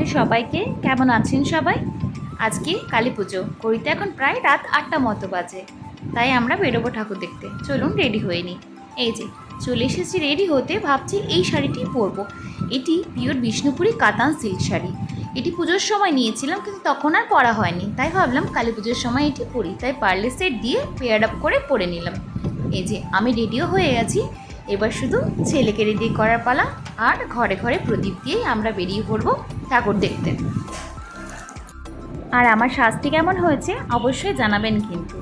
বন্ধু সবাইকে, কেমন আছেন সবাই? আজকে কালী পুজো, ঘড়িতে এখন প্রায় রাত 8টা মতো বাজে। তাই আমরা বেরোবো ঠাকুর দেখতে। চলুন রেডি হয়ে নিই। এই যে চলে এসেছি রেডি হতে, ভাবছি এই শাড়িটি পরবো। এটি পিওর বিষ্ণুপুরি কাতান সিল্ক শাড়ি। এটি পুজোর সময় নিয়েছিলাম, কিন্তু তখন আর পরা হয়নি, তাই ভাবলাম কালী পুজোর সময় এটি পরি। তাই পার্লে সেট দিয়ে পেয়ার আপ করে পরে নিলাম। এই যে আমি রেডিও হয়ে গেছি, এবার শুধু ছেলেকে রেডি করার পালা। আর ঘরে ঘরে প্রদীপ দিয়েই আমরা বেরিয়ে পড়ব ঠাকুর দেখতে। আর আমার সাজটি কেমন হয়েছে অবশ্যই জানাবেন কিন্তু।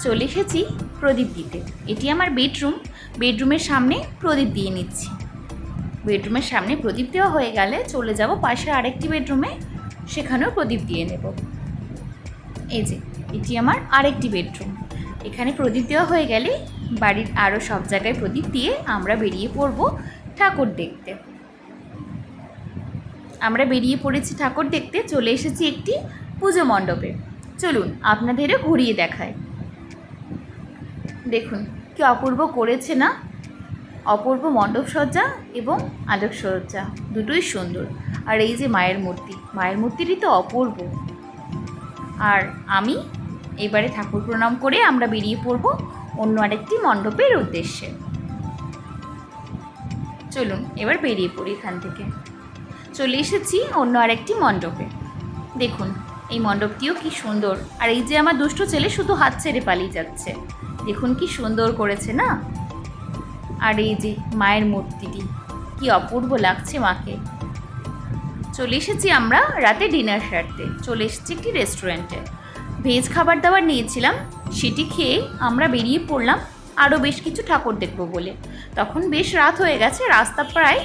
চলে এসেছি প্রদীপ দিতে। এটি আমার বেডরুমের সামনে প্রদীপ দিয়ে নিচ্ছি। বেডরুমের সামনে প্রদীপ দেওয়া হয়ে গেলে চলে যাব পাশের আরেকটি বেডরুমে, সেখানেও প্রদীপ দিয়ে নেব। এই যে এটি আমার আরেকটি বেডরুম। এখানে প্রদীপ দেওয়া হয়ে গেলে বাড়ির আরও সব জায়গায় প্রদীপ দিয়ে আমরা বেরিয়ে পড়ব ঠাকুর দেখতে। আমরা বেরিয়ে পড়েছি ঠাকুর দেখতে, চলে এসেছি একটি পুজো মণ্ডপে। চলুন আপনাদেরও ঘুরিয়ে দেখায়। দেখুন কি অপূর্ব করেছে না? অপূর্ব মণ্ডপ সজ্জা এবং আলোকসজ্জা দুটোই সুন্দর। আর এই যে মায়ের মূর্তিটি তো অপূর্ব। আর আমি এবারে ঠাকুর প্রণাম করে আমরা বেরিয়ে পড়ব অন্য আরেকটি মণ্ডপের উদ্দেশ্যে। চলুন এবার বেরিয়ে পড়ি এখান থেকে। চলে এসেছি অন্য আরেকটি মণ্ডপে। দেখুন এই মণ্ডপটিও কি সুন্দর। আর এই যে আমার দুষ্ট ছেলে শুধু হাত ছেড়ে পালিয়ে যাচ্ছে। দেখুন কি সুন্দর করেছে না? আর এই যে মায়ের মূর্তিটি, কি অপূর্ব লাগছে মাকে। চলে এসেছি আমরা রাতে ডিনার সারতে। চলে এসেছি একটি রেস্টুরেন্টে। ভেজ খাবার দাবার নিয়েছিলাম, সেটি খেয়ে আমরা বেরিয়ে পড়লাম আরও বেশ কিছু ঠাকুর দেখব বলে। তখন বেশ রাত হয়ে গেছে, রাস্তা প্রায়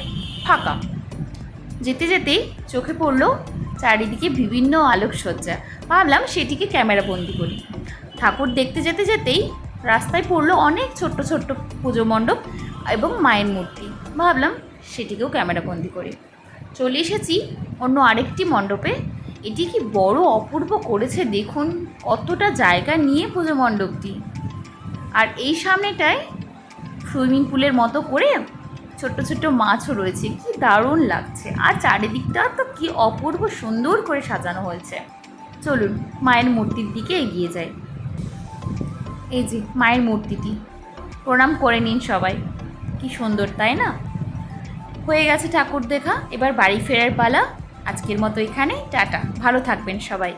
ফাঁকা। যেতে যেতেই চোখে পড়লো চারিদিকে বিভিন্ন আলোকসজ্জা। ভাবলাম সেটিকে ক্যামেরা বন্দি করি। ঠাকুর দেখতে যেতে যেতেই রাস্তায় পড়লো অনেক ছোট্ট ছোট্ট পুজো মণ্ডপ এবং মায়ের মূর্তি। ভাবলাম সেটিকেও ক্যামেরা বন্দি করি। চলে এসেছি অন্য আরেকটি মণ্ডপে। এটি কি বড় অপূর্ব করেছে দেখুন, কতটা জায়গা নিয়ে পুজো মণ্ডপটি। আর এই সামনেটায় সুইমিং পুলের মতো করে ছোট্ট ছোট্ট মাছও রয়েছে, কি দারুণ লাগছে। আর চারিদিকটা তো কি অপূর্ব সুন্দর করে সাজানো হয়েছে। চলুন মায়ের মূর্তির দিকে এগিয়ে যাই। এই যে মায়ের মূর্তিটি, প্রণাম করে নিন সবাই। কি সুন্দর তাই না? হয়ে গেছে ঠাকুর দেখা, এবার বাড়ি ফেরার পালা। আজকের মতো এখানে টাটা, ভালো থাকবেন সবাই।